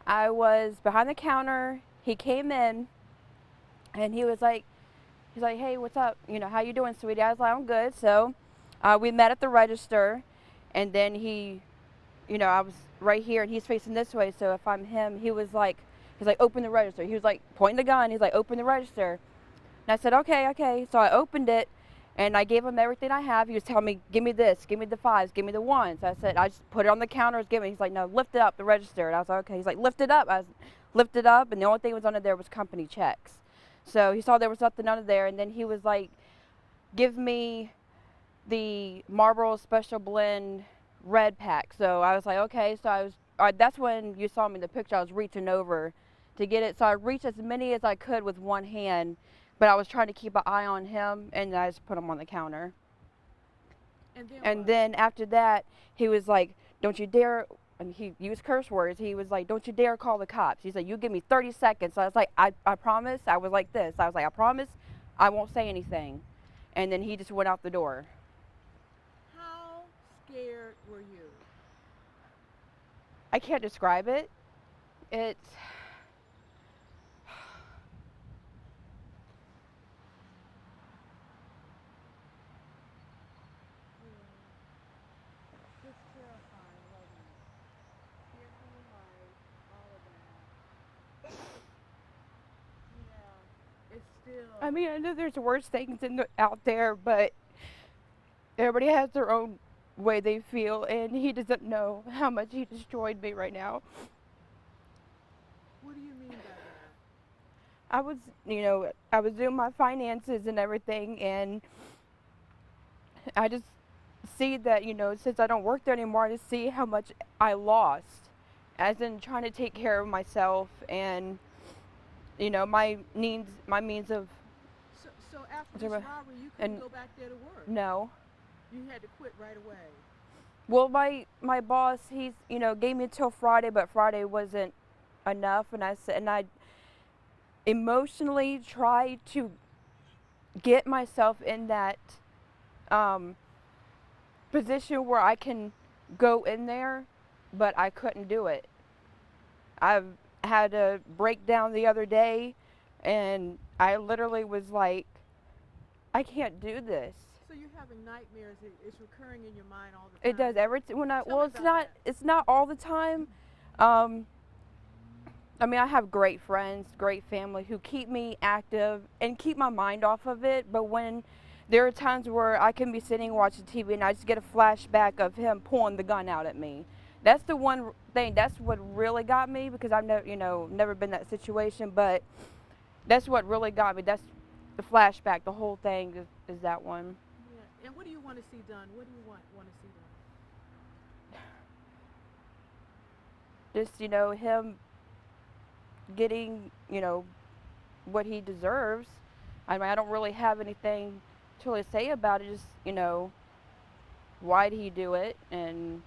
I was behind the counter. He came in, and he's like, hey, what's up? You know, how you doing, sweetie? I was like, I'm good. So, we met at the register, and then I was right here, and he's facing this way. So if I'm him, he's like, open the register. He was like pointing the gun. He's like, open the register. And I said, okay, okay. So I opened it, and I gave him everything I have. He was telling me, give me this, give me the fives, give me the ones. I said, I just put it on the counter, give me. He's like, no, lift it up, the register. And I was like, okay. He's like, lift it up. I was, lift it up, and the only thing that was under there was company checks. So he saw there was nothing under there, and then he was like, give me the Marlboro Special Blend red pack. So I was like, okay. So that's when you saw me in the picture. I was reaching over to get it. So I reached as many as I could with one hand, but I was trying to keep an eye on him, and I just put him on the counter. And then after that, he was like, don't you dare, and he used curse words. He was like, don't you dare call the cops. He said, you give me 30 seconds. So I was like, I promise. I was like this. I was like, I promise I won't say anything. And then he just went out the door. How scared were you? I can't describe it. It's Just terrifying, wasn't it? Fear for your life, all of that. Yeah. It's I still. mean, I know there's worse things out there, but everybody has their own way they feel, and he doesn't know how much he destroyed me right now. What do you mean by that? I was, I was doing my finances and everything, and I just see that, since I don't work there anymore, I just see how much I lost, as in trying to take care of myself and, my means of, So after this survi- robbery, you couldn't and go back there to work. no. You had to quit right away. Well, my boss, he's gave me till Friday, but Friday wasn't enough, and I emotionally tried to get myself in that um, position where I can go in there, but I couldn't do it. I've had a breakdown the other day, and I literally was like, I can't do this. So you're having nightmares. It's recurring in your mind all the It does time. every when I Tell well, me about that. it's not all the time. Um, I mean, I have great friends, great family who keep me active and keep my mind off of it. But when there are times where I can be sitting watching TV and I just get a flashback of him pulling the gun out at me. That's the one thing. That's what really got me because I've never, never been in that situation. But that's what really got me. That's the flashback. The whole thing is that one. Yeah. And what do you want to see done? What do you want to see done? Just him getting what he deserves. I mean, I don't really have anything to really say about it. Just why did he do it, and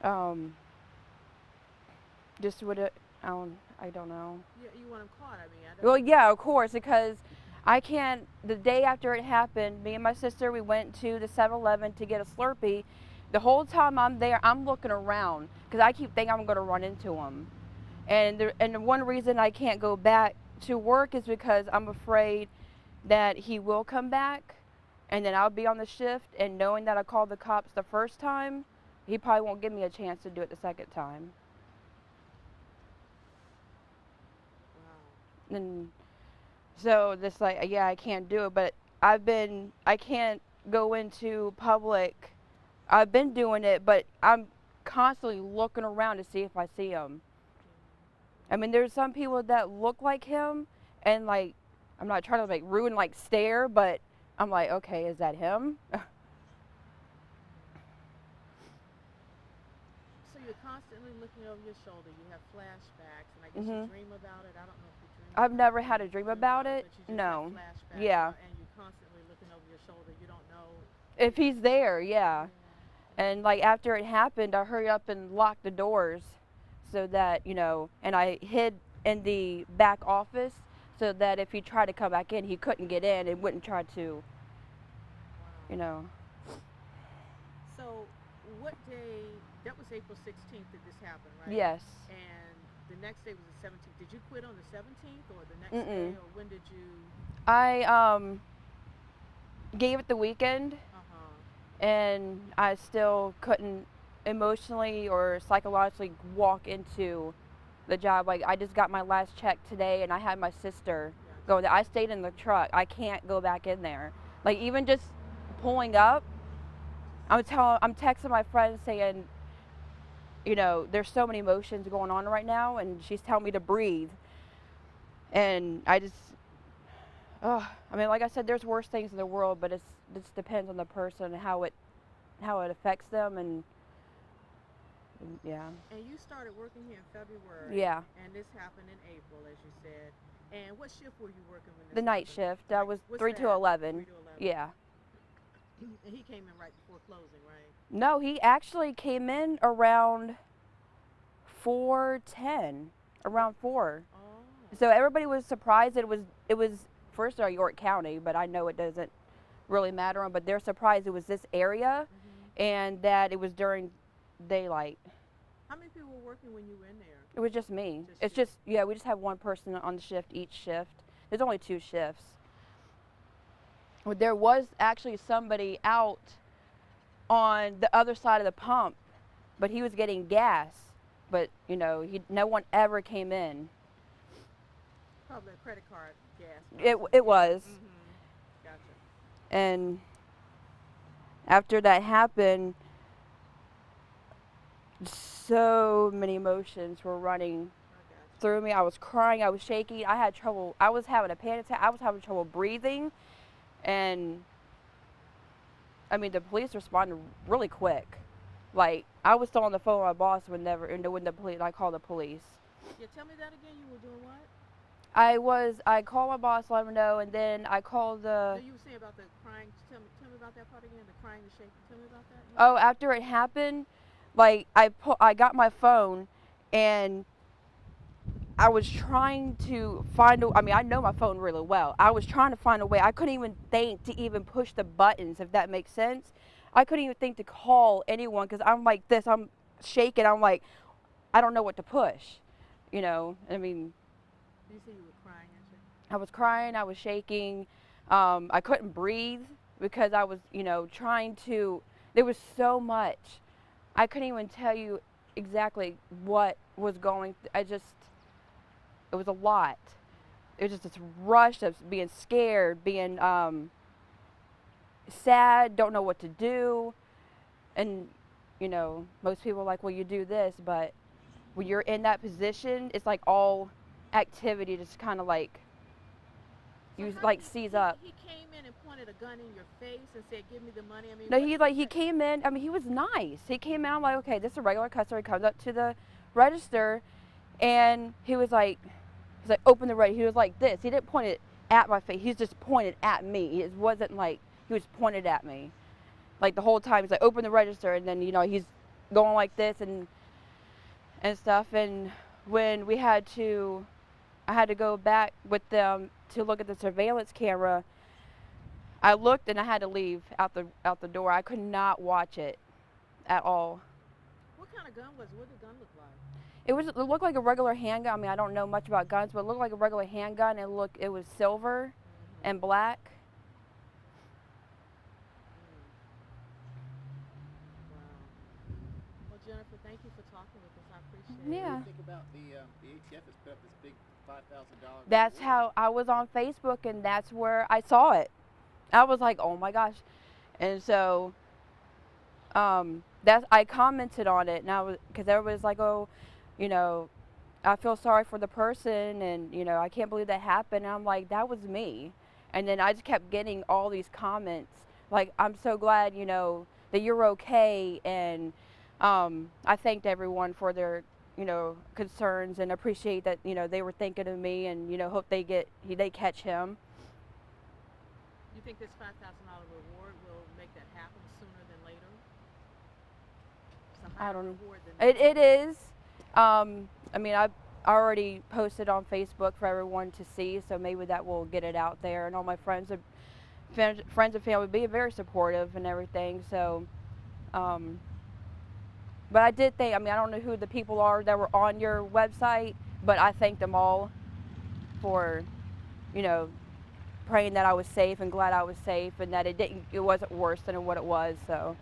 um, just what it. I don't know. Yeah, you want him caught. I mean, I don't. Well, yeah, of course, because I can't. The day after it happened, me and my sister we went to the 7-Eleven to get a Slurpee. The whole time I'm there, I'm looking around because I keep thinking I'm going to run into him. And one reason I can't go back to work is because I'm afraid that he will come back, and then I'll be on the shift, and knowing that I called the cops the first time, he probably won't give me a chance to do it the second time. Wow. And so this like yeah, I can't do it, but I can't go into public. I've been doing it, but I'm constantly looking around to see if I see him. I mean, there's some people that look like him, and like, I'm not trying to like ruin like stare, but I'm like, okay, is that him? So you're constantly looking over your shoulder. You have flashbacks, and I guess you Mhm. dream about it. I don't know if you dream I've about never it, had a dream dream about about it, it. but you just have No. flashbacks, Yeah. and you're constantly looking over your shoulder. You don't know. If he's there, yeah. Yeah. And Yeah. like after it happened, I hurried up and locked the doors so that, and I hid in the back office so that if he tried to come back in, he couldn't get in and wouldn't try to, Wow. you know. So what day? That was April 16th that this happened, right? Yes. the next day was the 17th. Did you quit on the 17th or the next Mm-mm. day, or when did you? I gave it the weekend, Uh-huh. and I still couldn't emotionally or psychologically walk into the job. Like, I just got my last check today, and I had my sister go there. I stayed in the truck. I can't go back in there. Like, even just pulling up, I'm texting my friend saying, there's so many emotions going on right now, and she's telling me to breathe. And I just, I mean, like I said, there's worse things in the world, but it just depends on the person and how it affects them, and yeah. And you started working here in February. Yeah. And this happened in April, as you said. And what shift were you working when this The night happened? shift. That was What's 3 to that? 11. 3 to 11. Yeah. And he came in right before closing, right? No, he actually came in around 4:10, around 4. Oh. So everybody was surprised that it was first of all York County, but I know it doesn't really matter on, but they're surprised it was this area and that it was during daylight. How many people were working when you were in there? It was just me. Just It's you. just, yeah, we just have one person on the shift each shift. There's only 2 shifts. But there was actually somebody out on the other side of the pump, but he was getting gas, but no one ever came in. Probably a credit card gas. It was. Gotcha. And after that happened, so many emotions were running through me. I was crying, I was shaking, I had trouble, I was having a panic attack, I was having trouble breathing, and I mean, the police responded really quick. Like, I was still on the phone with my boss when I called the police. Yeah, tell me that again. You were doing what? I called my boss, let him know, and then I called the. No, you were saying about the crying. Tell me about that part again. The crying, the shaking. Tell me about that. Oh, after it happened, like I got my phone, and I was trying to find I mean, I know my phone really well. I was trying to find a way. I couldn't even think to even push the buttons, if that makes sense. I couldn't even think to call anyone because I'm like this. I'm shaking. I'm like, I don't know what to push. I mean. You say you were crying and shaking? I was crying. I was shaking. I couldn't breathe because I was, trying to. There was so much. I couldn't even tell you exactly what was going. It was a lot. It was just this rush of being scared, being sad, don't know what to do. And, most people are like, well, you do this, but when you're in that position, it's like all activity just kind of like, you like seize up. He came in and pointed a gun in your face and said, give me the money. I mean, No, he came in, I mean, he was nice. He came in, I'm like, okay, this is a regular customer. He comes up to the register, and he's like, open the register. He was like this. He didn't point it at my face. He just pointed at me. It wasn't like he was pointed at me. Like the whole time, he's like, open the register, and then, he's going like this and stuff. And when I had to go back with them to look at the surveillance camera, I looked and I had to leave out the door. I could not watch it at all. What kind of gun was it? What did the gun look like? It looked like a regular handgun. I mean, I don't know much about guns, but it looked like a regular handgun. It was silver and black. Wow. Well, Jennifer, thank you for talking with us. I appreciate it. Yeah. What do you think about the ATF has put up this big $5,000? That's how I was on Facebook, and that's where I saw it. I was like, oh my gosh. And so I commented on it, and because everybody's like, oh, I feel sorry for the person, and I can't believe that happened. And I'm like, that was me. And then I just kept getting all these comments like, I'm so glad that you're okay, and I thanked everyone for their concerns, and appreciate that they were thinking of me, and hope they catch him. You think this $5,000 reward will make that happen sooner than later? It's a higher I don't know. reward than It is. I mean, I've already posted on Facebook for everyone to see, so maybe that will get it out there. And all my friends and family being very supportive and everything. So, but I did think. I mean, I don't know who the people are that were on your website, but I thanked them all for, you know, praying that I was safe and glad I was safe and that it wasn't worse than what it was. So